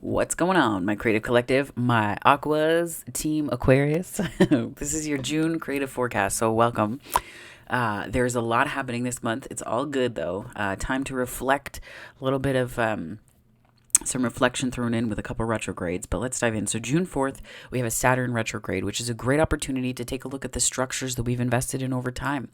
What's going on, my creative collective, my Aquas, Team Aquarius? This is your June creative forecast, so welcome. There's a lot happening this month. It's all good, though. Time to reflect, a little bit of some reflection thrown in with a couple retrogrades, but let's dive in. So June 4th, we have a Saturn retrograde, which is a great opportunity to take a look at the structures that we've invested in over time,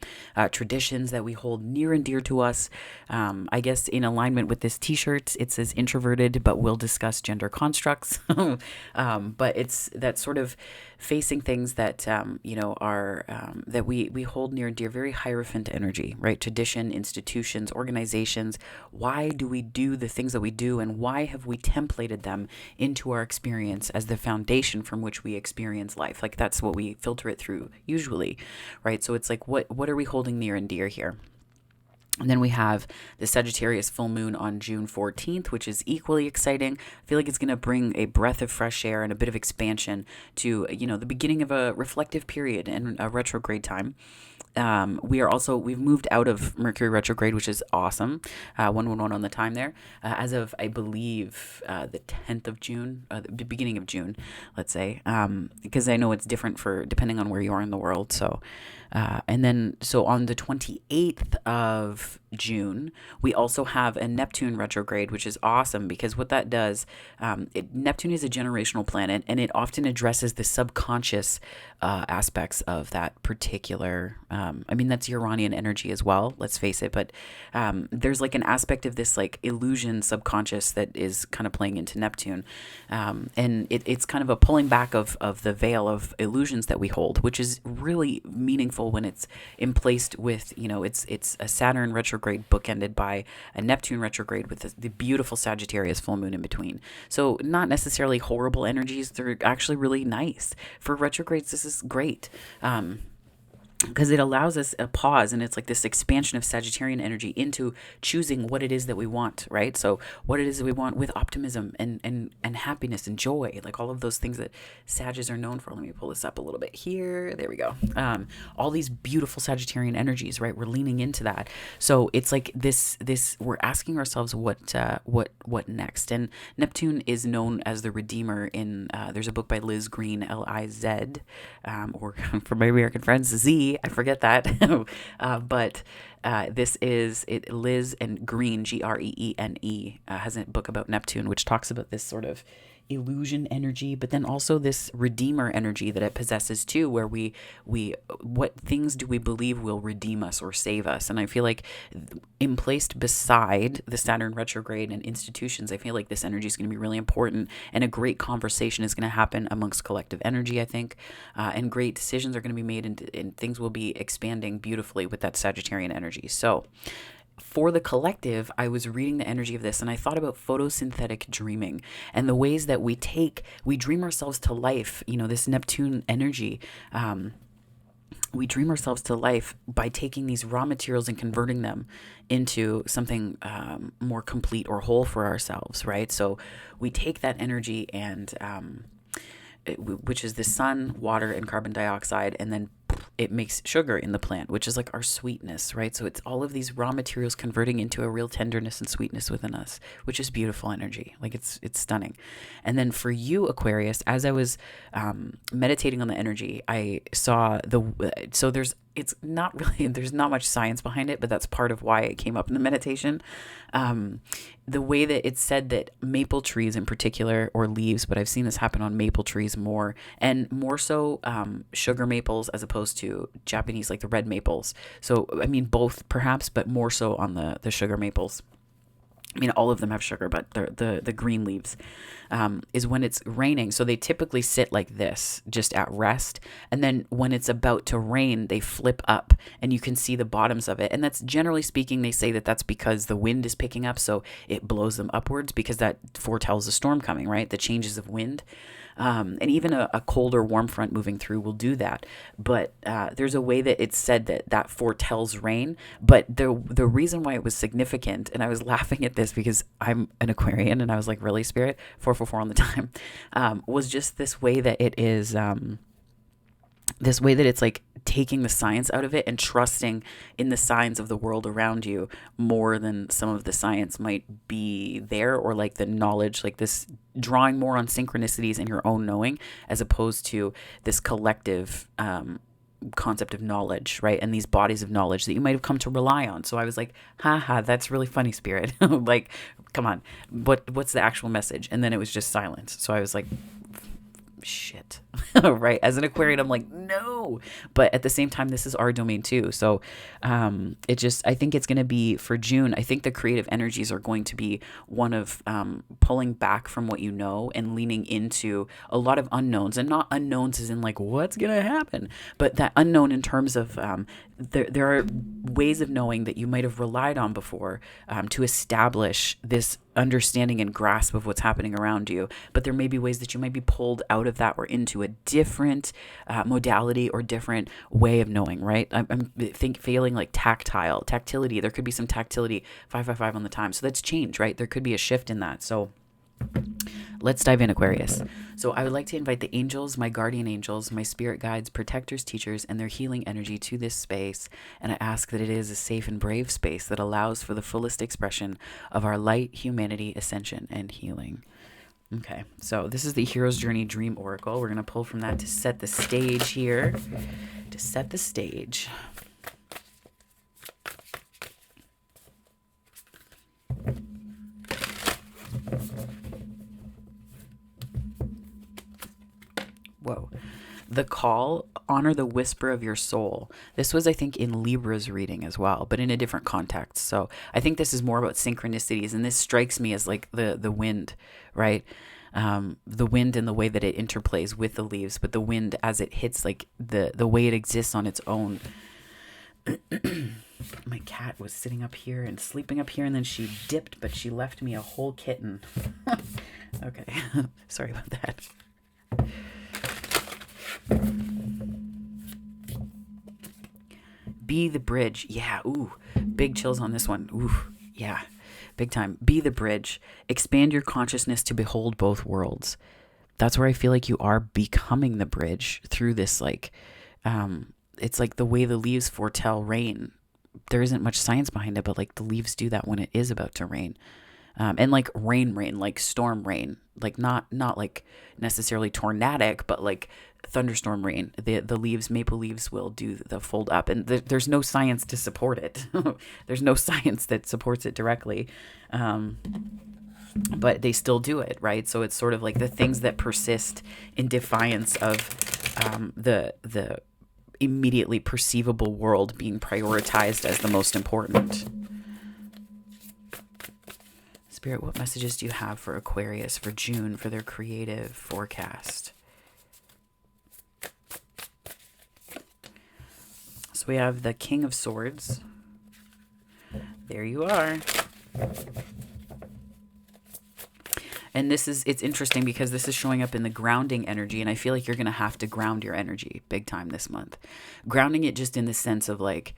traditions that we hold near and dear to us. I guess in alignment with this t-shirt, it says introverted, but we'll discuss gender constructs. But it's that sort of facing things that, are, that we hold near and dear, very Hierophant energy, right? Tradition, institutions, organizations. Why do we do the things that we do, and why have we templated them into our experience as the foundation from which we experience life? Like, that's what we filter it through usually, right? So it's like, what are we holding near and dear here? And then we have the Sagittarius full moon on June 14th, which is equally exciting. I feel like it's going to bring a breath of fresh air and a bit of expansion to, the beginning of a reflective period and a retrograde time. We've moved out of Mercury retrograde, which is awesome. 111 on the time there, as of, I believe, the 10th of June, the beginning of June, let's say, because I know it's different depending on where you are in the world. So, so on the 28th of June, we also have a Neptune retrograde, which is awesome because what that does, Neptune is a generational planet, and it often addresses the subconscious aspects of that particular, that's Uranian energy as well, let's face it, but there's like an aspect of this like illusion subconscious that is kind of playing into Neptune, and it's kind of a pulling back of the veil of illusions that we hold, which is really meaningful when it's emplaced with, it's a Saturn retrograde bookended by a Neptune retrograde with the beautiful Sagittarius full moon in between. So not necessarily horrible energies, they're actually really nice. For retrogrades, this is great. Because it allows us a pause, and it's like this expansion of Sagittarian energy into choosing what it is that we want, right? So what it is that we want with optimism and happiness and joy, like all of those things that Sagittarius are known for. Let me pull this up a little bit here. There we go. All these beautiful Sagittarian energies, right? We're leaning into that. So it's like this we're asking ourselves what next? And Neptune is known as the Redeemer in, there's a book by Liz Green, Liz, or for my American friends, Z. I forget that. But this is it. Liz and Green, Greene, has a book about Neptune, which talks about this sort of illusion energy, but then also this redeemer energy that it possesses too, where we what things do we believe will redeem us or save us? And I feel like emplaced beside the Saturn retrograde and institutions, I feel like this energy is going to be really important, and a great conversation is going to happen amongst collective energy, I think, and great decisions are going to be made, and things will be expanding beautifully with that Sagittarian energy. So for the collective, I was reading the energy of this, and I thought about photosynthetic dreaming and the ways that we dream ourselves to life. This Neptune energy, we dream ourselves to life by taking these raw materials and converting them into something more complete or whole for ourselves, right? So we take that energy and which is the sun, water, and carbon dioxide, and then it makes sugar in the plant, which is like our sweetness, right? So it's all of these raw materials converting into a real tenderness and sweetness within us, which is beautiful energy. Like it's stunning. And then for you, Aquarius, as I was meditating on the energy, I saw it's not really, there's not much science behind it, but that's part of why it came up in the meditation. The way that it's said that maple trees in particular, or leaves, but I've seen this happen on maple trees more, and more so sugar maples as opposed to Japanese, like the red maples. So, both perhaps, but more so on the sugar maples. All of them have sugar, but the green leaves is when it's raining. So they typically sit like this, just at rest. And then when it's about to rain, they flip up and you can see the bottoms of it. And that's, generally speaking, they say that that's because the wind is picking up. So it blows them upwards because that foretells a storm coming, right? The changes of wind. And even a cold or warm front moving through will do that. But there's a way that it's said that foretells rain. But the reason why it was significant, and I was laughing at this because I'm an Aquarian and I was like, really, Spirit? 444 on the time, was just this way that it is, this way that it's like taking the science out of it and trusting in the signs of the world around you more than some of the science might be there, or like the knowledge, like this drawing more on synchronicities in your own knowing, as opposed to this collective concept of knowledge, right? And these bodies of knowledge that you might have come to rely on. So I was like, haha, that's really funny, Spirit. Like, come on, what's the actual message? And then it was just silence. So I was like, shit. Right? As an Aquarian, I'm like, no. But at the same time, this is our domain too. So I think it's going to be for June. I think the creative energies are going to be one of pulling back from what you know and leaning into a lot of unknowns, and not unknowns as in like, what's going to happen? But that unknown in terms of there are ways of knowing that you might have relied on before to establish this understanding and grasp of what's happening around you. But there may be ways that you might be pulled out of that or into a different modality or different way of knowing, right? I'm feeling like tactility. There could be some tactility, 555 on the time. So that's change, right? There could be a shift in that. So let's dive in, Aquarius. So I would like to invite the angels, my guardian angels, my spirit guides, protectors, teachers, and their healing energy to this space. And I ask that it is a safe and brave space that allows for the fullest expression of our light, humanity, ascension, and healing. Okay, so this is the Hero's Journey Dream Oracle. We're going to pull from that to set the stage here. To set the stage. Whoa. The call, honor the whisper of your soul. This was, I think, in Libra's reading as well, but in a different context. So I think this is more about synchronicities, and this strikes me as like the wind, right? The wind and the way that it interplays with the leaves, but the wind as it hits, like the way it exists on its own. My cat was sitting up here and sleeping up here, and then she dipped, but she left me a whole kitten. Okay, sorry about that. Be the bridge. Yeah, ooh, big chills on this one. Ooh, yeah, big time. Be the bridge. Expand your consciousness to behold both worlds. That's where I feel like you are becoming the bridge through this, like, it's like the way the leaves foretell rain. There isn't much science behind it, but like the leaves do that when it is about to rain. And like rain, like storm rain, like not like necessarily tornadic, but like thunderstorm rain. The leaves, maple leaves will do the fold up, and there's no science to support it. There's no science that supports it directly. But they still do it, right? So it's sort of like the things that persist in defiance of the immediately perceivable world being prioritized as the most important. Spirit, what messages do you have for Aquarius for June for their creative forecast? So we have the King of Swords. There you are. And it's interesting because this is showing up in the grounding energy, and I feel like you're going to have to ground your energy big time this month. Grounding it just in the sense of like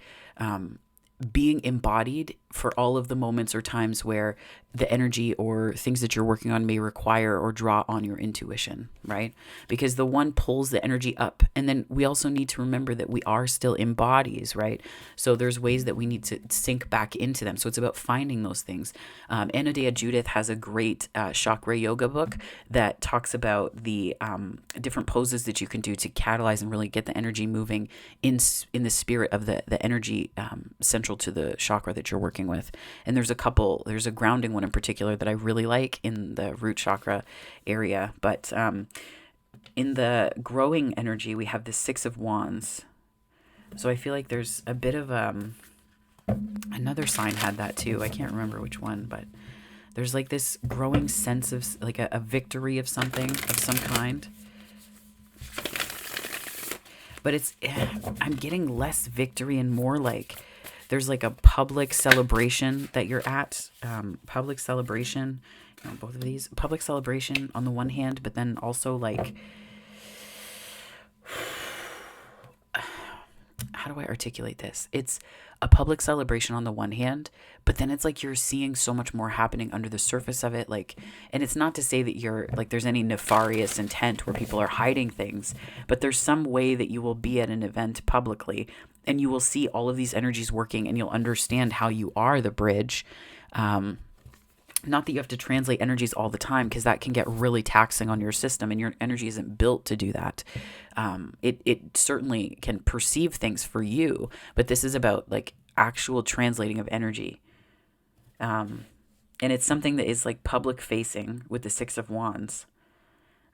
being embodied for all of the moments or times where the energy or things that you're working on may require or draw on your intuition, right? Because the one pulls the energy up. And then we also need to remember that we are still in bodies, right? So there's ways that we need to sink back into them. So it's about finding those things. Anodea Judith has a great chakra yoga book that talks about the different poses that you can do to catalyze and really get the energy moving in the spirit of the energy central to the chakra that you're working with. And there's a grounding one in particular that I really like in the root chakra area. But in the growing energy, we have the Six of Wands. So I feel like there's a bit of another sign had that too. I can't remember which one, but there's like this growing sense of like a victory of something of some kind. But I'm getting less victory and more like there's like a public celebration that you're at. Public celebration, both of these. Public celebration on the one hand, but then also like, how do I articulate this? It's a public celebration on the one hand, but then it's like you're seeing so much more happening under the surface of it. Like, and it's not to say that you're like there's any nefarious intent where people are hiding things, but there's some way that you will be at an event publicly and you will see all of these energies working and you'll understand how you are the bridge. Not that you have to translate energies all the time, because that can get really taxing on your system, and your energy isn't built to do that. It certainly can perceive things for you, but this is about like actual translating of energy. And it's something that is like public facing with the Six of Wands.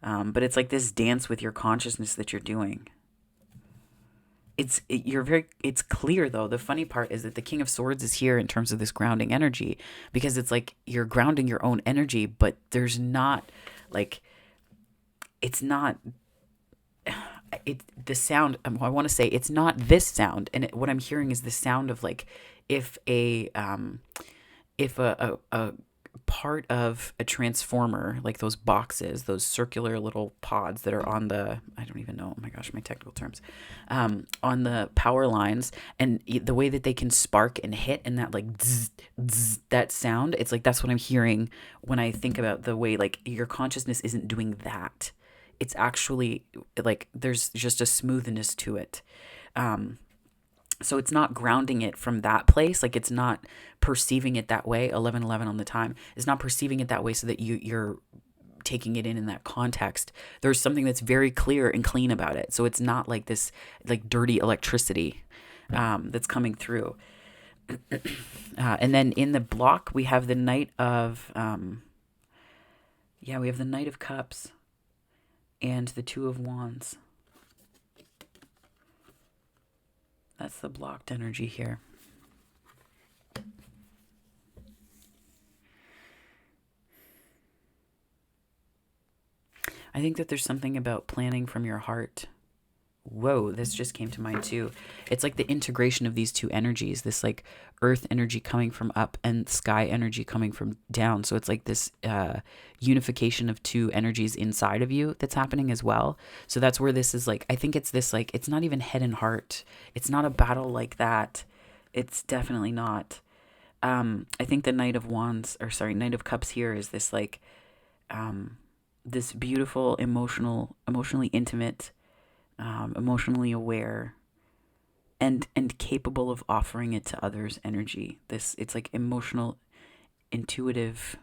But it's like this dance with your consciousness that you're doing. It's clear though. The funny part is that the King of Swords is here in terms of this grounding energy, because it's like you're grounding your own energy, but there's not like, it's not the sound. I want to say it's not this sound, and what I'm hearing is the sound of like if a part of a transformer, like those boxes, those circular little pods that are on the, I don't even know, oh my gosh, my technical terms, on the power lines, and the way that they can spark and hit, and that like zzz, zzz, that sound, it's like that's what I'm hearing when I think about the way like your consciousness isn't doing that. It's actually like there's just a smoothness to it. So it's not grounding it from that place. Like it's not perceiving it that way. 11:11 on the time. It's not perceiving it that way so that you're taking it in that context. There's something that's very clear and clean about it. So it's not like this like dirty electricity that's coming through. And then in the block we have the Knight of we have the Knight of Cups and the Two of Wands. That's the blocked energy here. I think that there's something about planning from your heart. Whoa, this just came to mind too. It's like the integration of these two energies, this like earth energy coming from up and sky energy coming from down. So it's like this unification of two energies inside of you that's happening as well. So that's where this is like, I think it's this like, it's not even head and heart. It's not a battle like that. It's definitely not. I think the Knight of Knight of Cups here is this like, this beautiful, emotionally intimate, emotionally aware, and capable of offering it to others energy. It's like emotional, intuitive.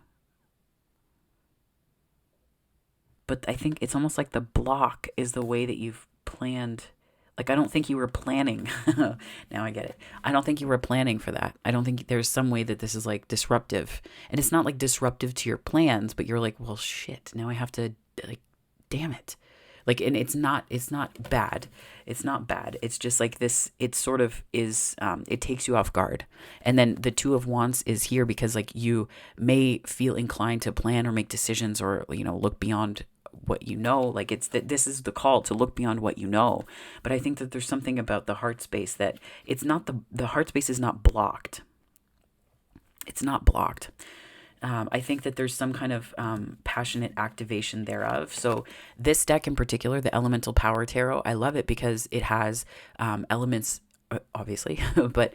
But I think it's almost like the block is the way that you've planned. Like, I don't think you were planning. Now I get it. I don't think you were planning for that. I don't think there's some way that this is like disruptive. And it's not like disruptive to your plans, but you're like, well, shit, now I have to, like, damn it. Like, and it's not bad. It's not bad. It's just like this, it sort of is, it takes you off guard. And then the Two of Wands is here because like you may feel inclined to plan or make decisions or, look beyond what you know. Like it's that this is the call to look beyond what you know. But I think that there's something about the heart space that it's not the heart space is not blocked. It's not blocked. I think that there's some kind of passionate activation thereof. So this deck in particular, the Elemental Power Tarot, I love it because it has elements, obviously, but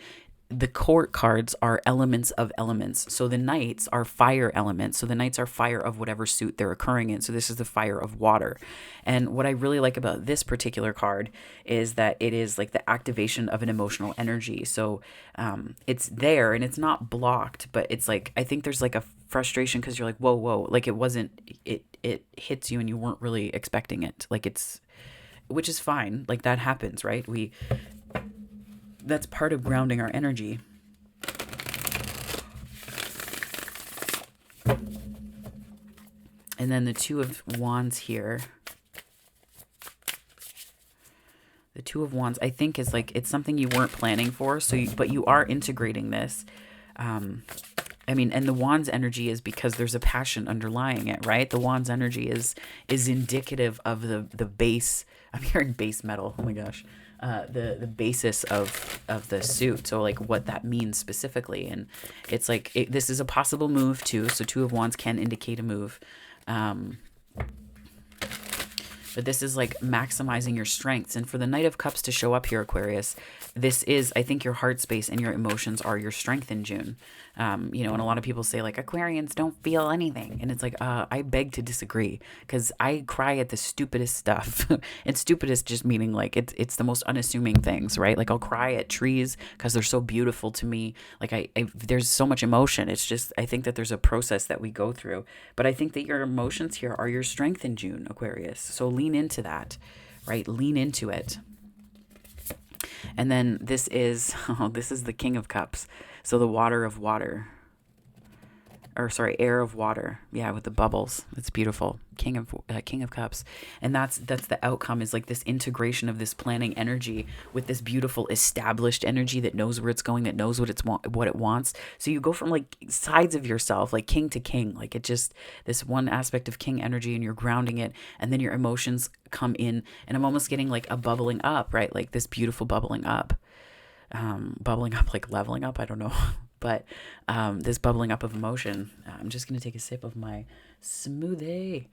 the court cards are elements of elements. So the knights are fire elements. So the knights are fire of whatever suit they're occurring in. So this is the fire of water. And what I really like about this particular card is that it is like the activation of an emotional energy. So it's there and it's not blocked, but it's like, I think there's like a frustration because you're like, whoa, like it hits you and you weren't really expecting it. Like which is fine. Like that happens, right? That's part of grounding our energy. And then the Two of Wands here. The Two of Wands, I think, is like, it's something you weren't planning for, but you are integrating this. And the Wands energy is because there's a passion underlying it, right? The Wands energy is indicative of the base. I'm hearing base metal. Oh my gosh. The basis of the suit. So like what that means specifically. And it's like, this is a possible move too. So Two of Wands can indicate a move. But this is like maximizing your strengths. And for the Knight of Cups to show up here, Aquarius, this is, I think, your heart space and your emotions are your strength in June. And a lot of people say like Aquarians don't feel anything. And it's like, I beg to disagree, because I cry at the stupidest stuff. And stupidest just meaning like it's the most unassuming things, right? Like I'll cry at trees because they're so beautiful to me. Like there's so much emotion. It's just, I think that there's a process that we go through, but I think that your emotions here are your strength in June, Aquarius. So lean into that, right? Lean into it. And then this is, this is the King of Cups. So the water of water, or sorry, air of water. Yeah, with the bubbles. It's beautiful. King of Cups. And that's the outcome, is like this integration of this planning energy with this beautiful established energy that knows where it's going, that knows what it wants. So you go from like sides of yourself, like king to king, like it just, this one aspect of king energy, and you're grounding it, and then your emotions come in, and I'm almost getting like a bubbling up, right? Like this beautiful bubbling up, like leveling up. I don't know. But this bubbling up of emotion. I'm just going to take a sip of my smoothie.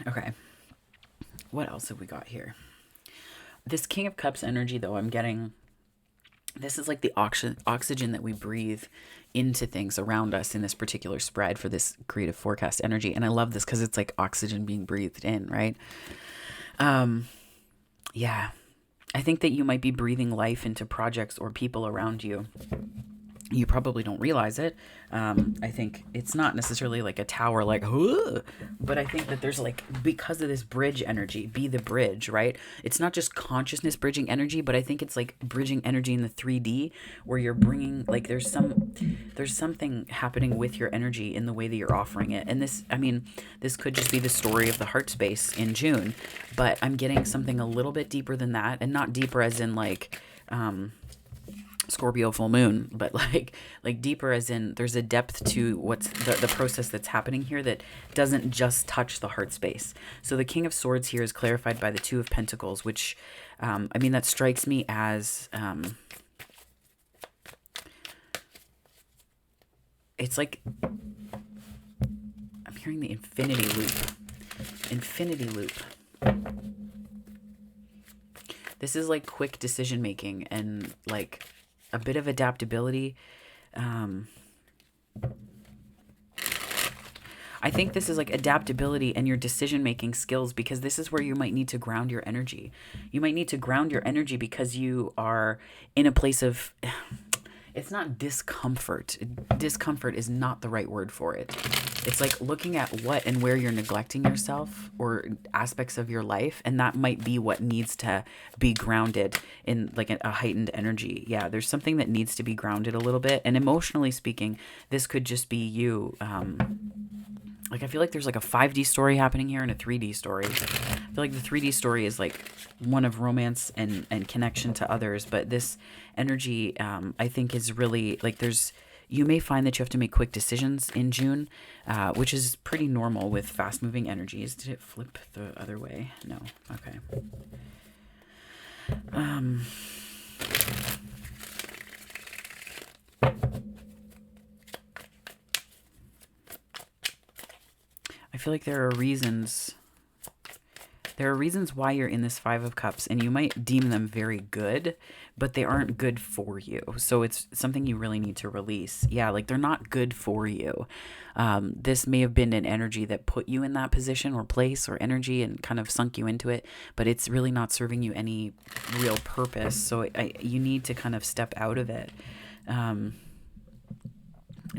Okay. What else have we got here? This King of Cups energy, though, I'm getting, this is like the oxygen that we breathe into things around us in this particular spread for this creative forecast energy. And I love this because it's like oxygen being breathed in, right? Yeah. I think that you might be breathing life into projects or people around you. You probably don't realize it. I think it's not necessarily like a tower, like, but I think that there's like, because of this bridge energy, be the bridge, right? It's not just consciousness bridging energy, but I think it's like bridging energy in the 3D, where you're bringing, like, there's something happening with your energy in the way that you're offering it. And this, I mean, this could just be the story of the heart space in June, but I'm getting something a little bit deeper than that, and not deeper as in like, Scorpio full moon, but like deeper as in there's a depth to what's the process that's happening here that doesn't just touch the heart space. So the King of Swords here is clarified by the Two of Pentacles, which I mean, that strikes me as it's like I'm hearing the infinity loop. This is like quick decision making and like a bit of adaptability. I think this is like adaptability and your decision-making skills, because this is where you might need to ground your energy. You might need to ground your energy because you are in a place of, it's not discomfort. Discomfort is not the right word for it. It's like looking at what and where you're neglecting yourself or aspects of your life, and that might be what needs to be grounded in like a heightened energy. Yeah, there's something that needs to be grounded a little bit. And emotionally speaking, this could just be you. Like I feel like there's like a 5D story happening here and a 3D story. I feel like the 3D story is like one of romance and connection to others, but this energy I think is really like you may find that you have to make quick decisions in June, which is pretty normal with fast-moving energies. Did it flip the other way? No. Okay. I feel like there are reasons why you're in this Five of Cups, and you might deem them very good, but they aren't good for you. So it's something you really need to release. Yeah, like they're not good for you. This may have been an energy that put you in that position or place or energy and kind of sunk you into it, but it's really not serving you any real purpose. So you need to kind of step out of it.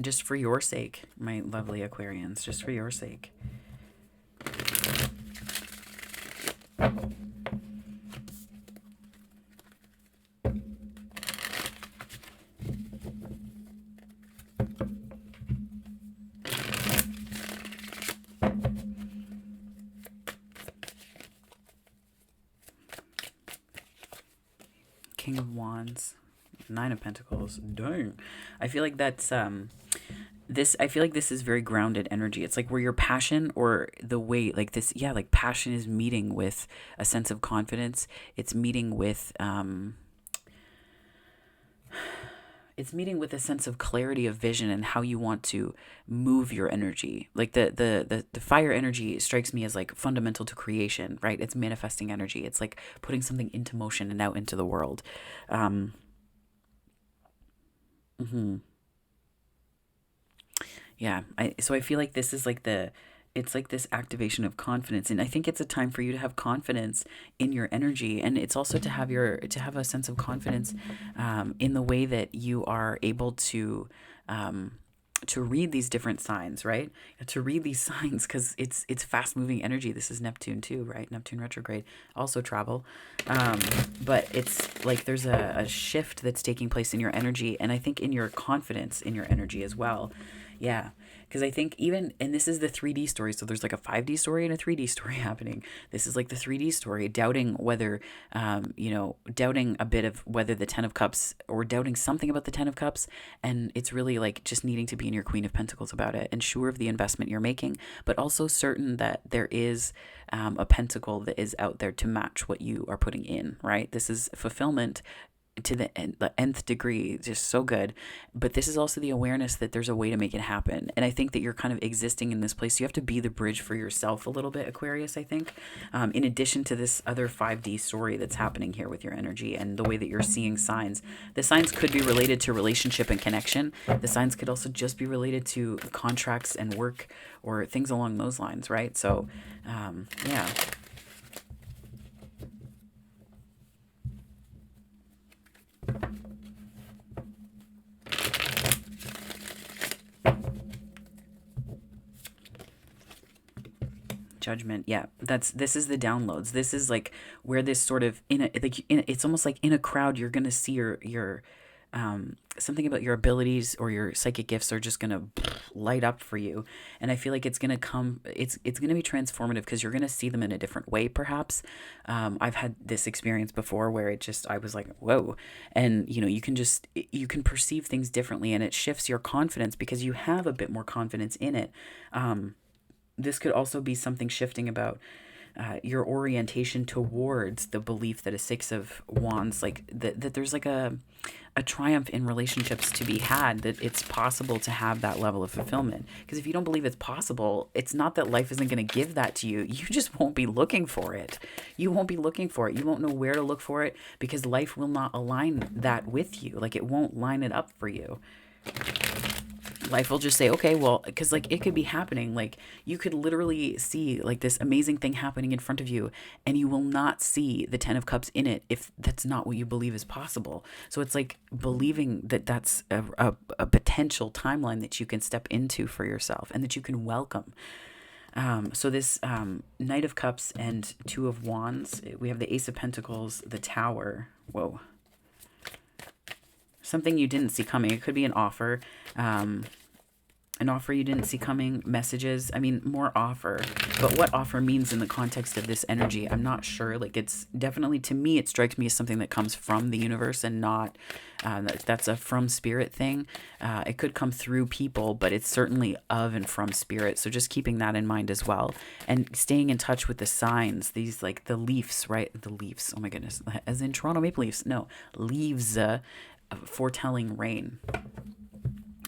Just for your sake, my lovely Aquarians, just for your sake. King of Wands, Nine of Pentacles. Dang. I feel like that's I feel like this is very grounded energy. It's like where your passion or the way like this, yeah, like passion is meeting with a sense of confidence. It's meeting with it's meeting with a sense of clarity of vision and how you want to move your energy. Like the fire energy strikes me as like fundamental to creation, right? It's manifesting energy. It's like putting something into motion and out into the world. Um, mhm. Yeah. So I feel like this is like it's like this activation of confidence. And I think it's a time for you to have confidence in your energy. And it's also to have a sense of confidence in the way that you are able um, to read these different signs, right? To read these signs because it's fast moving energy. This is Neptune too, right? Neptune retrograde, also travel. Um, but it's like there's a shift that's taking place in your energy, and I think in your confidence in your energy as well. Yeah. Because I think even, and this is the 3D story, so there's like a 5D story and a 3D story happening. This is like the 3D story, doubting whether, doubting a bit of whether the 10 of Cups, or doubting something about the 10 of Cups. And it's really like just needing to be in your Queen of Pentacles about it and sure of the investment you're making, but also certain that there is a pentacle that is out there to match what you are putting in, right? This is fulfillment to the nth degree, just so good. But this is also the awareness that there's a way to make it happen. And I think that you're kind of existing in this place. You have to be the bridge for yourself a little bit, Aquarius, I think. In addition to this other 5D story that's happening here with your energy and the way that you're seeing signs. The signs could be related to relationship and connection. The signs could also just be related to contracts and work or things along those lines, right? So, yeah. Judgment, yeah, this is the downloads. This is like where this sort of it's almost like in a crowd you're gonna see your something about your abilities or your psychic gifts are just gonna light up for you. And I feel like it's gonna come, it's gonna be transformative because you're gonna see them in a different way, perhaps. I've had this experience before where I was like, whoa. And you can perceive things differently, and it shifts your confidence because you have a bit more confidence in it. This could also be something shifting about your orientation towards the belief that a 6 of Wands, like that there's like a triumph in relationships to be had, that it's possible to have that level of fulfillment. Because if you don't believe it's possible, it's not that life isn't going to give that to you. You just won't be looking for it. You won't be looking for it. You won't know where to look for it because life will not align that with you. Like it won't line it up for you. Life will just say, okay, well, because like it could be happening. Like you could literally see like this amazing thing happening in front of you, and you will not see the 10 of Cups in it if that's not what you believe is possible. So it's like believing that that's a potential timeline that you can step into for yourself and that you can welcome. So this Knight of Cups and 2 of Wands, we have the Ace of Pentacles, the Tower. Whoa. Something you didn't see coming. It could be um, an offer you didn't see coming, messages. I mean, more offer. But what offer means in the context of this energy, I'm not sure. Like it's definitely, to me, it strikes me as something that comes from the universe and not, that's a from spirit thing. It could come through people, but it's certainly of and from spirit. So just keeping that in mind as well. And staying in touch with the signs, these like the leaves, right? The leaves. Oh my goodness. As in Toronto Maple Leafs. No, leaves, foretelling rain.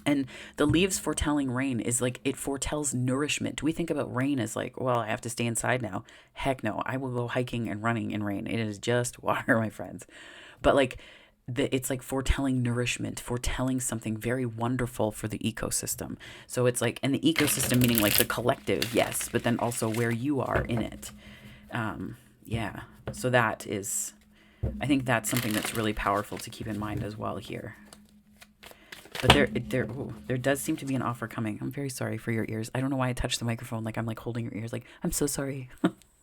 And the leaves foretelling rain is like it foretells nourishment. Do we think about rain as like, well, I have to stay inside now? Heck no, I will go hiking and running in rain. It is just water, my friends. But like it's like foretelling nourishment, foretelling something very wonderful for the ecosystem. So it's like, and the ecosystem meaning like the collective, yes, but then also where you are in it. Yeah. So that is, I think that's something that's really powerful to keep in mind as well here. But there does seem to be an offer coming. I'm very sorry for your ears. I don't know why I touched the microphone. Like I'm like holding your ears. Like I'm so sorry.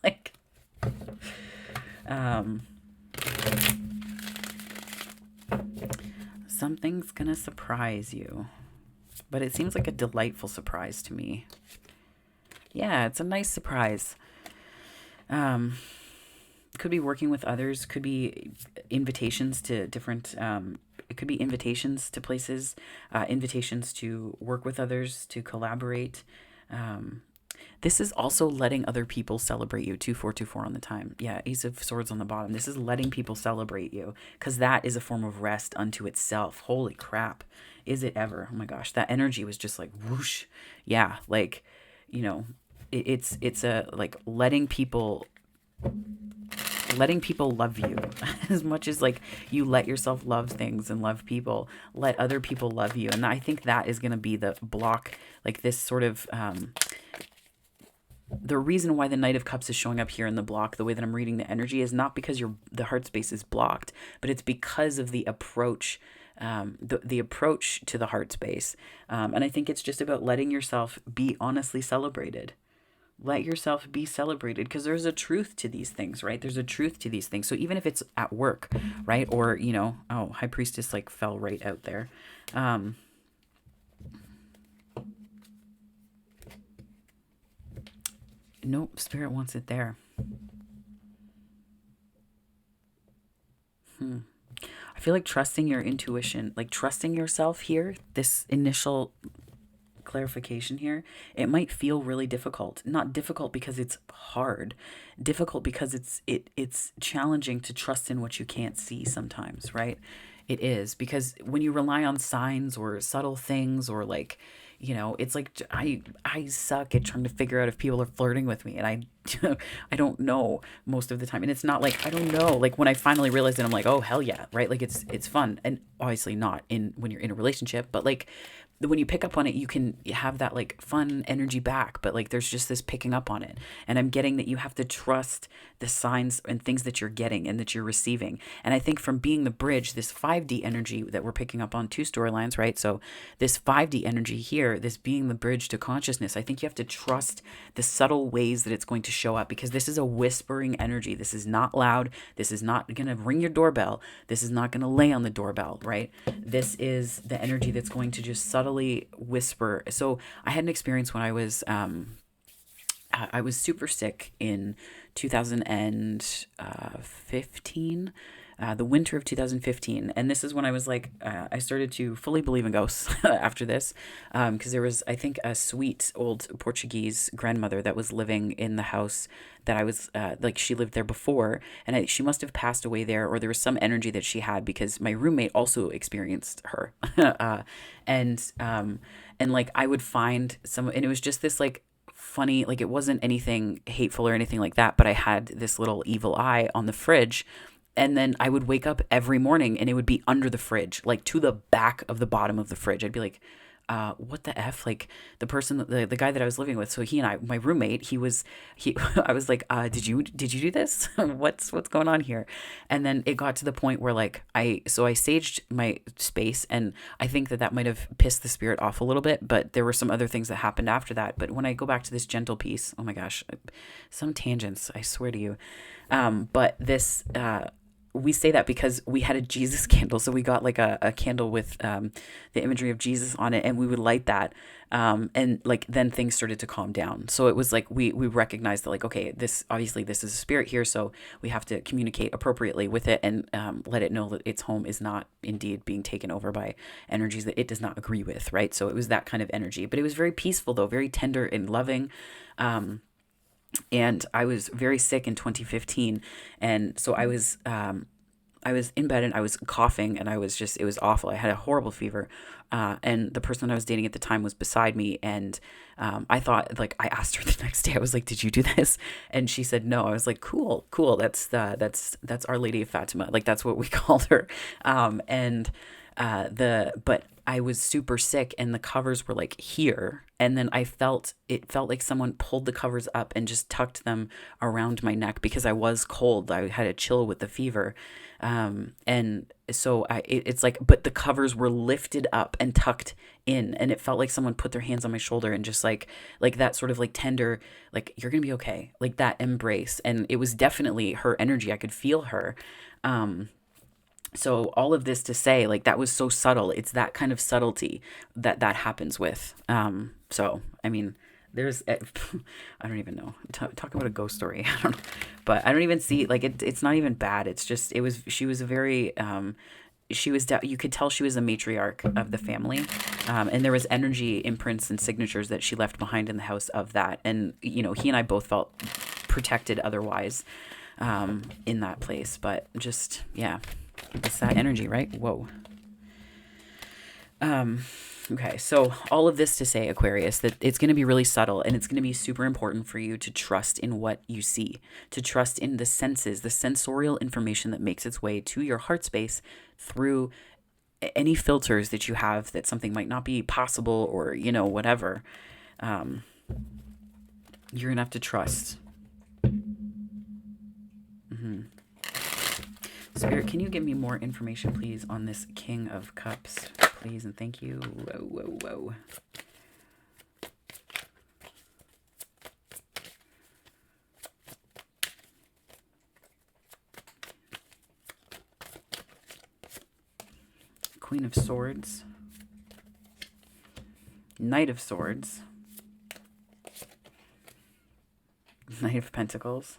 like, um, something's gonna surprise you, but it seems like a delightful surprise to me. Yeah, it's a nice surprise. Um, could be working with others. Could be invitations to different. It could be invitations to places, invitations to work with others, to collaborate. Um, This is also letting other people celebrate you. 2424 on the time. Yeah, Ace of Swords on the bottom. This is letting people celebrate you because that is a form of rest unto itself. Holy crap. Is it ever? Oh my gosh. That energy was just like whoosh. Yeah, like, you know, it's a like letting people love you as much as like you let yourself love things and love people, let other people love you. And I think that is going to be the block, like this sort of the reason why the Knight of Cups is showing up here in the block, the way that I'm reading the energy, is not because the heart space is blocked, but it's because of the approach, the approach to the heart space. And I think it's just about letting yourself be honestly celebrated. Let yourself be celebrated because there's a truth to these things, right? There's a truth to these things. So even if it's at work, right? Or, oh, High Priestess like fell right out there. Nope, Spirit wants it there. I feel like trusting your intuition, like trusting yourself here, this initial clarification here, it might feel really difficult. Not difficult because it's hard, difficult because it's challenging to trust in what you can't see sometimes, right? It is because when you rely on signs or subtle things or like, it's like I suck at trying to figure out if people are flirting with me, and I don't know most of the time. And it's not like I don't know. Like when I finally realized it, I'm like, oh hell yeah, right? Like it's fun, and obviously not in when you're in a relationship, but like when you pick up on it, you can have that like fun energy back, but like there's just this picking up on it. And I'm getting that you have to trust the signs and things that you're getting and that you're receiving. And I think from being the bridge, this 5D energy that we're picking up on, two storylines, right? So this 5D energy here, this being the bridge to consciousness, I think you have to trust the subtle ways that it's going to show up, because this is a whispering energy. This is not loud. This is not going to ring your doorbell. This is not going to lay on the doorbell, right? This is the energy that's going to just subtly whisper. So I had an experience when I was super sick in 2015, the winter of 2015. And this is when I was like, I started to fully believe in ghosts after this. Because there was, I think, a sweet old Portuguese grandmother that was living in the house that I was, like she lived there before. And she must have passed away there, or there was some energy that she had, because my roommate also experienced her. And like I would find some, and it was just this like, funny, like it wasn't anything hateful or anything like that, but I had this little evil eye on the fridge, and then I would wake up every morning and it would be under the fridge, like to the back of the bottom of the fridge. I'd be like, what the F? Like the person, the guy that I was living with. So he and I, my roommate, I was like, did you do this? What's going on here? And then it got to the point where like, I saged my space, and I think that might have pissed the spirit off a little bit, but there were some other things that happened after that. But when I go back to this gentle piece, oh my gosh, some tangents, I swear to you. But this, we say that because we had a Jesus candle. So we got like a candle with the imagery of Jesus on it, and we would light that. And like then things started to calm down. So it was like we recognized that like, okay, this is a spirit here, so we have to communicate appropriately with it and let it know that its home is not indeed being taken over by energies that it does not agree with, right? So it was that kind of energy. But it was very peaceful though, very tender and loving. And I was very sick in 2015. And so I was in bed and I was coughing, and it was awful. I had a horrible fever. And the person I was dating at the time was beside me. And I thought, like, I asked her the next day, I was like, did you do this? And she said, no. I was like, cool. That's Our Lady of Fatima. Like, that's what we called her. But I was super sick, and the covers were like here. And then it felt like someone pulled the covers up and just tucked them around my neck, because I was cold. I had a chill with the fever. And so it's like, but the covers were lifted up and tucked in, and it felt like someone put their hands on my shoulder and just like that sort of like tender, like, you're going to be okay. Like that embrace. And it was definitely her energy. I could feel her. So all of this to say, like, that was so subtle. It's that kind of subtlety that happens with. So, I mean, there's, I don't even know, talk about a ghost story. I don't know, but I don't even see, like, it's not even bad. It's just, she was a very, you could tell she was a matriarch of the family, and there was energy imprints and signatures that she left behind in the house of that. And he and I both felt protected otherwise in that place, but just, yeah, it's that energy, right? Whoa. Okay, so all of this to say, Aquarius, that it's going to be really subtle, and it's going to be super important for you to trust in what you see, to trust in the senses, the sensorial information that makes its way to your heart space through any filters that you have that something might not be possible, or, whatever. You're going to have to trust. Spirit, can you give me more information, please, on this King of Cups, please, and thank you. Whoa, whoa, whoa. Queen of Swords. Knight of Swords. Knight of Pentacles.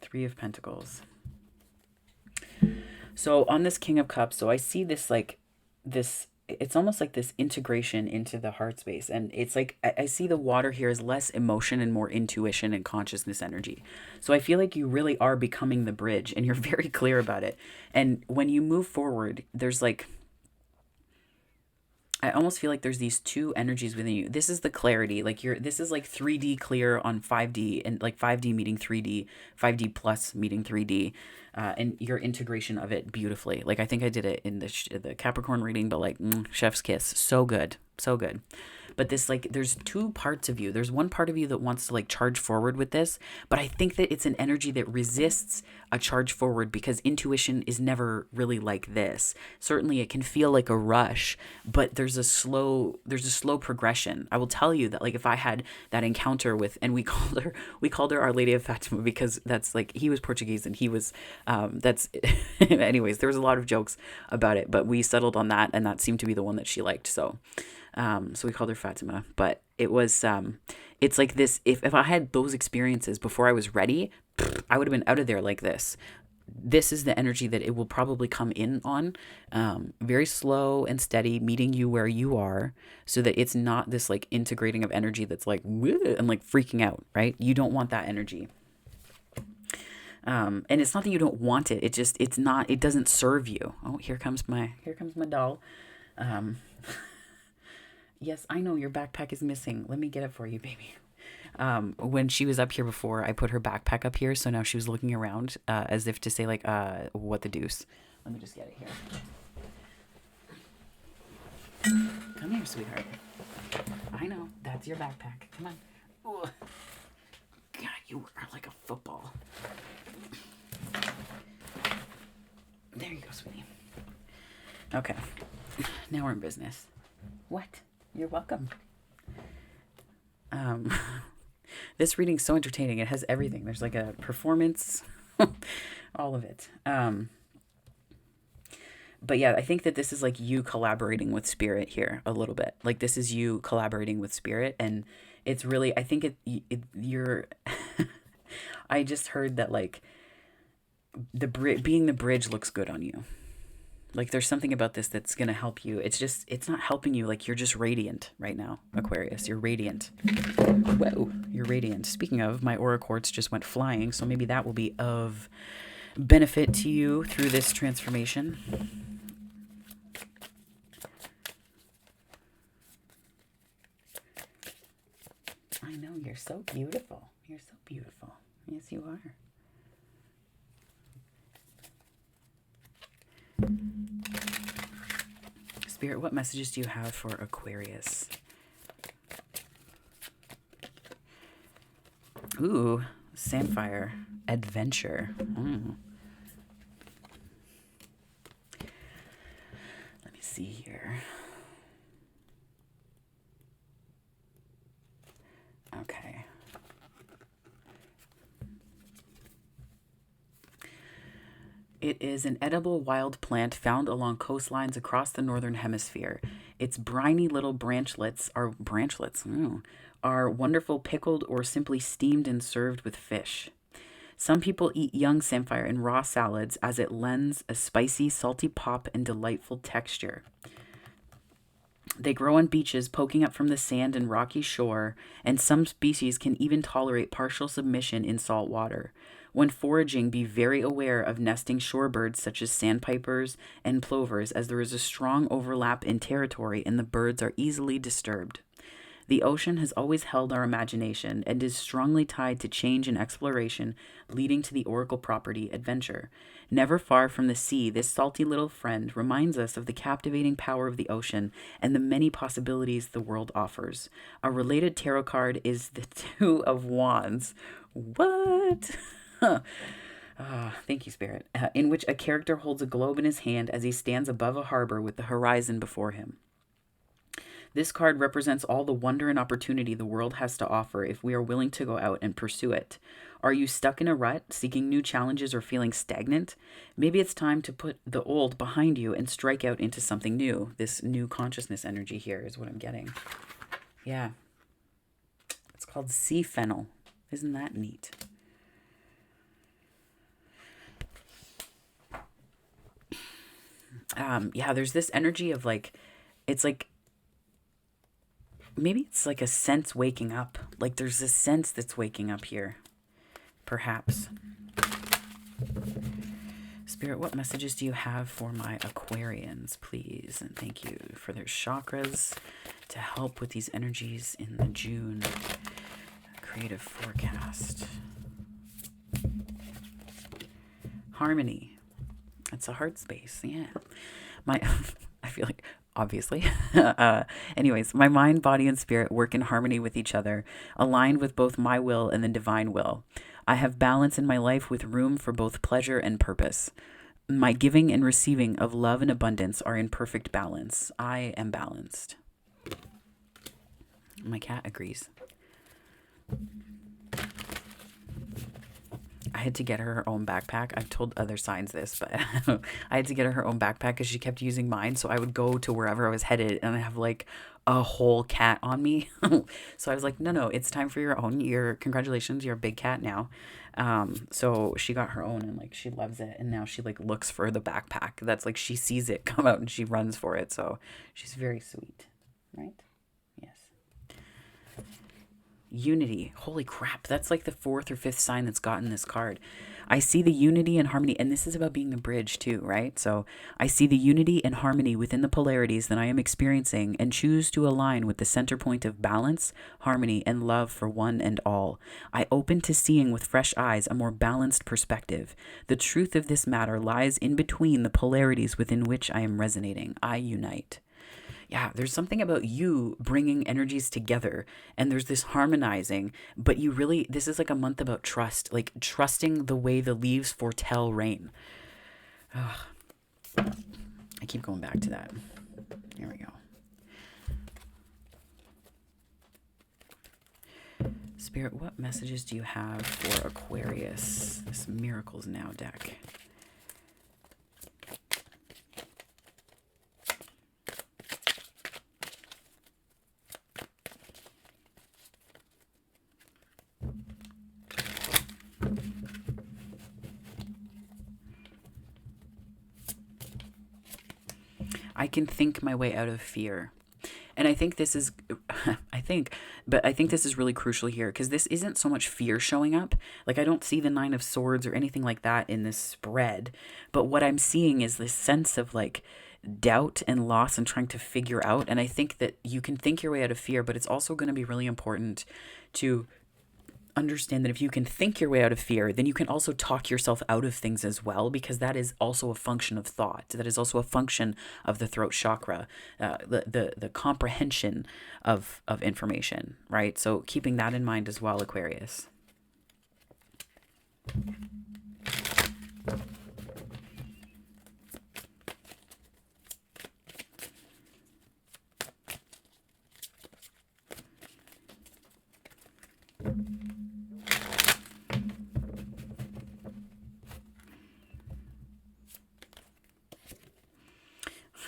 Three of Pentacles. So on this King of Cups, so I see this it's almost like this integration into the heart space. And it's like, I see the water here is less emotion and more intuition and consciousness energy. So I feel like you really are becoming the bridge, and you're very clear about it. And when you move forward, there's I almost feel like there's these two energies within you. This is the clarity. This is like 3D clear on 5D, and like 5D meeting 3D, 5D plus meeting 3D, and your integration of it beautifully. Like, I think I did it in the Capricorn reading, but chef's kiss. So good. So good. But this, there's two parts of you. There's one part of you that wants to charge forward with this, but I think that it's an energy that resists a charge forward because intuition is never really like this. Certainly it can feel like a rush, but there's a slow progression. I will tell you that if I had that encounter with, and we called her Our Lady of Fatima, because that's he was Portuguese, and he was anyways, there was a lot of jokes about it, but we settled on that, and that seemed to be the one that she liked. So we called her Fatima, but it was, it's like this, if I had those experiences before I was ready, I would have been out of there like this. This is the energy that it will probably come in on, very slow and steady, meeting you where you are, so that it's not this integrating of energy that's and freaking out, right? You don't want that energy. And it's not that you don't want it. It doesn't serve you. Oh, here comes my doll. Yes, I know your backpack is missing. Let me get it for you, baby. When she was up here before, I put her backpack up here, so now she was looking around as if to say, what the deuce. Let me just get it here. Come here, sweetheart. I know, that's your backpack. Come on. Ooh. God, you are like a football. There you go, sweetie. Okay, now we're in business. What? You're welcome. This reading's so entertaining. It has everything. There's a performance, all of it. But yeah, I think that this is you collaborating with spirit here a little bit. This is you collaborating with spirit, and it's really, I think you're, I just heard that being the bridge looks good on you. There's something about this that's going to help you. It's not helping you. You're just radiant right now, Aquarius. You're radiant. Whoa, you're radiant. Speaking of, my aura quartz just went flying, so maybe that will be of benefit to you through this transformation. I know, you're so beautiful. You're so beautiful. Yes, you are. Spirit, what messages do you have for Aquarius? Ooh, Samphire. Adventure. Let me see here. Okay. It is an edible wild plant found along coastlines across the northern hemisphere. Its briny little branchlets are wonderful pickled or simply steamed and served with fish. Some people eat young samphire in raw salads as it lends a spicy, salty pop and delightful texture. They grow on beaches poking up from the sand and rocky shore, and some species can even tolerate partial submission in salt water. When foraging, be very aware of nesting shorebirds such as sandpipers and plovers, as there is a strong overlap in territory and the birds are easily disturbed. The ocean has always held our imagination and is strongly tied to change and exploration, leading to the oracle property adventure. Never far from the sea, this salty little friend reminds us of the captivating power of the ocean and the many possibilities the world offers. A related tarot card is the Two of Wands. What? Thank you, Spirit. In which a character holds a globe in his hand as he stands above a harbor with the horizon before him. This card represents all the wonder and opportunity the world has to offer if we are willing to go out and pursue it. Are you stuck in a rut, seeking new challenges or feeling stagnant? Maybe it's time to put the old behind you and strike out into something new. This new consciousness energy here is what I'm getting. Yeah. It's called sea fennel. Isn't that neat? Yeah, there's this energy of like, it's like, maybe it's like a sense waking up. Like there's this sense that's waking up here. Perhaps. Spirit, what messages do you have for my Aquarians, please? And thank you for their chakras to help with these energies in the June creative forecast. Harmony. It's a heart space. Yeah. I feel like, obviously. Anyways, my mind, body, and spirit work in harmony with each other, aligned with both my will and the divine will. I have balance in my life with room for both pleasure and purpose. My giving and receiving of love and abundance are in perfect balance. I am balanced. My cat agrees. I had to get her own backpack. I've told other signs this, but I had to get her own backpack because she kept using mine. So I would go to wherever I was headed and I have like a whole cat on me. So I was like, no, it's time for your own. Congratulations, you're a big cat now. So she got her own and like she loves it. And now she like looks for the backpack. That's like she sees it come out and she runs for it. So she's very sweet, right? Unity. Holy crap. That's like the fourth or fifth sign that's gotten this card. I see the unity and harmony, and this is about being the bridge too, right? So I see the unity and harmony within the polarities that I am experiencing and choose to align with the center point of balance, harmony, and love for one and all. I open to seeing with fresh eyes a more balanced perspective. The truth of this matter lies in between the polarities within which I am resonating. I unite. Yeah, there's something about you bringing energies together and there's this harmonizing, but this is like a month about trust, like trusting the way the leaves foretell rain. Ugh. I keep going back to that. Here we go. Spirit, what messages do you have for Aquarius? This Miracles Now deck. I can think my way out of fear. And I think this is, I think this is really crucial here because this isn't so much fear showing up. Like I don't see the 9 of Swords or anything like that in this spread. But what I'm seeing is this sense of like doubt and loss and trying to figure out. And I think that you can think your way out of fear, but it's also going to be really important to understand that if you can think your way out of fear, then you can also talk yourself out of things as well, because that is also a function of thought. That is also a function of the throat chakra, the comprehension of information, right? So keeping that in mind as well, Aquarius.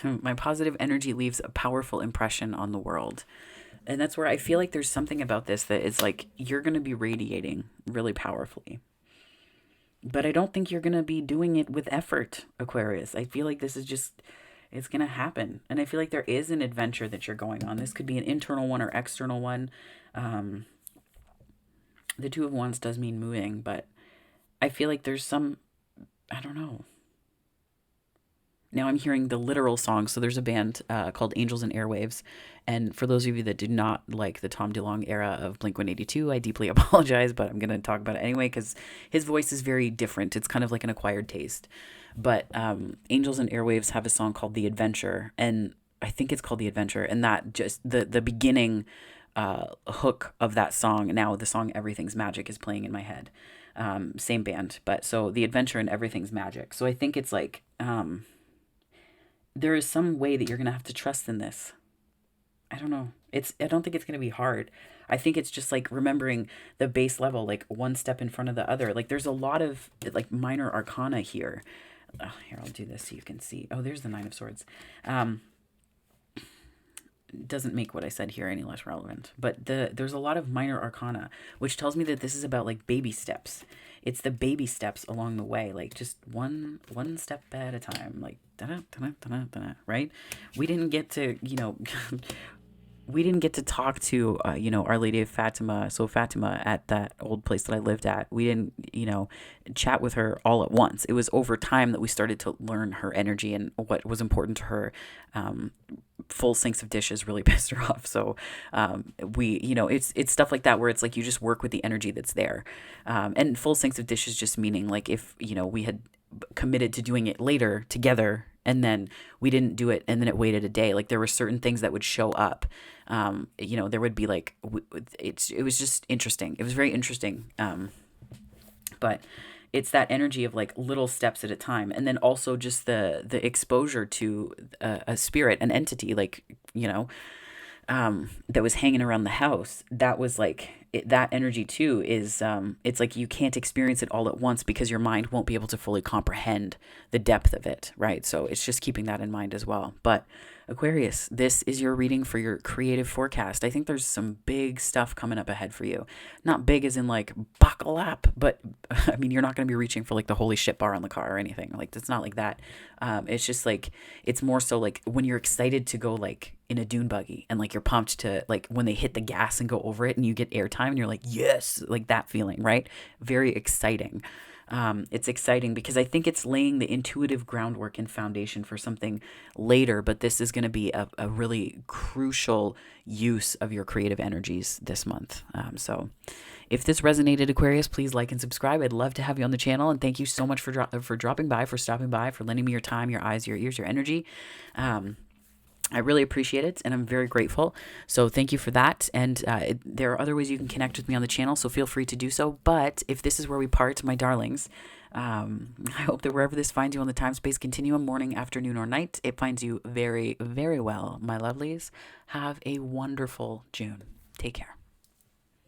My positive energy leaves a powerful impression on the world. And that's where I feel like there's something about this that is like you're going to be radiating really powerfully. But I don't think you're going to be doing it with effort, Aquarius. I feel like this is just, it's going to happen. And I feel like there is an adventure that you're going on. This could be an internal one or external one. Um, the Two of Wands does mean moving, but I feel like there's some, I don't know. Now I'm hearing the literal song. So there's a band called Angels and Airwaves. And for those of you that do not like the Tom DeLonge era of Blink 182, I deeply apologize, but I'm going to talk about it anyway because his voice is very different. It's kind of like an acquired taste. But Angels and Airwaves have a song called The Adventure. And I think it's called The Adventure. And that just, the beginning hook of that song, now the song Everything's Magic is playing in my head. Same band. But so The Adventure and Everything's Magic. So I think it's like... there is some way that you're going to have to trust in this. I don't know. I don't think it's going to be hard. I think it's just like remembering the base level, like one step in front of the other. Like there's a lot of like minor arcana here. Here, I'll do this so you can see. Oh, there's the Nine of Swords. Doesn't make what I said here any less relevant, but there's a lot of minor arcana, which tells me that this is about like baby steps. It's the baby steps along the way, like just one step at a time, like da-da, da-da, da-da, da-da, right? We didn't get to, we didn't get to talk to, Our Lady of Fatima, so Fatima at that old place that I lived at. We didn't, chat with her all at once. It was over time that we started to learn her energy and what was important to her. Full sinks of dishes really pissed her off. So it's stuff like that where it's like you just work with the energy that's there. And full sinks of dishes just meaning like if, we had committed to doing it later together and then we didn't do it and then it waited a day. Like there were certain things that would show up. There would be like, it was just interesting. It was very interesting. But it's that energy of like little steps at a time. And then also just the exposure to a spirit, an entity, like, that was hanging around the house. That was like, that energy too is, it's like you can't experience it all at once because your mind won't be able to fully comprehend the depth of it, right? So it's just keeping that in mind as well. But Aquarius, this is your reading for your creative forecast. I think there's some big stuff coming up ahead for you. Not big as in like buckle up, but I mean, you're not going to be reaching for like the holy shit bar on the car or anything. Like, it's not like that. It's just like, it's more so like when you're excited to go like in a dune buggy and like you're pumped to like when they hit the gas and go over it and you get airtime and you're like, yes, like that feeling, right? Very exciting. It's exciting because I think it's laying the intuitive groundwork and foundation for something later, but this is going to be a really crucial use of your creative energies this month. So if this resonated, Aquarius, please like and subscribe. I'd love to have you on the channel. And thank you so much for dropping by, for stopping by, for lending me your time, your eyes, your ears, your energy. I really appreciate it, and I'm very grateful. So thank you for that. And there are other ways you can connect with me on the channel, so feel free to do so. But if this is where we part, my darlings, I hope that wherever this finds you on the time-space continuum, morning, afternoon, or night, it finds you very, very well, my lovelies. Have a wonderful June. Take care.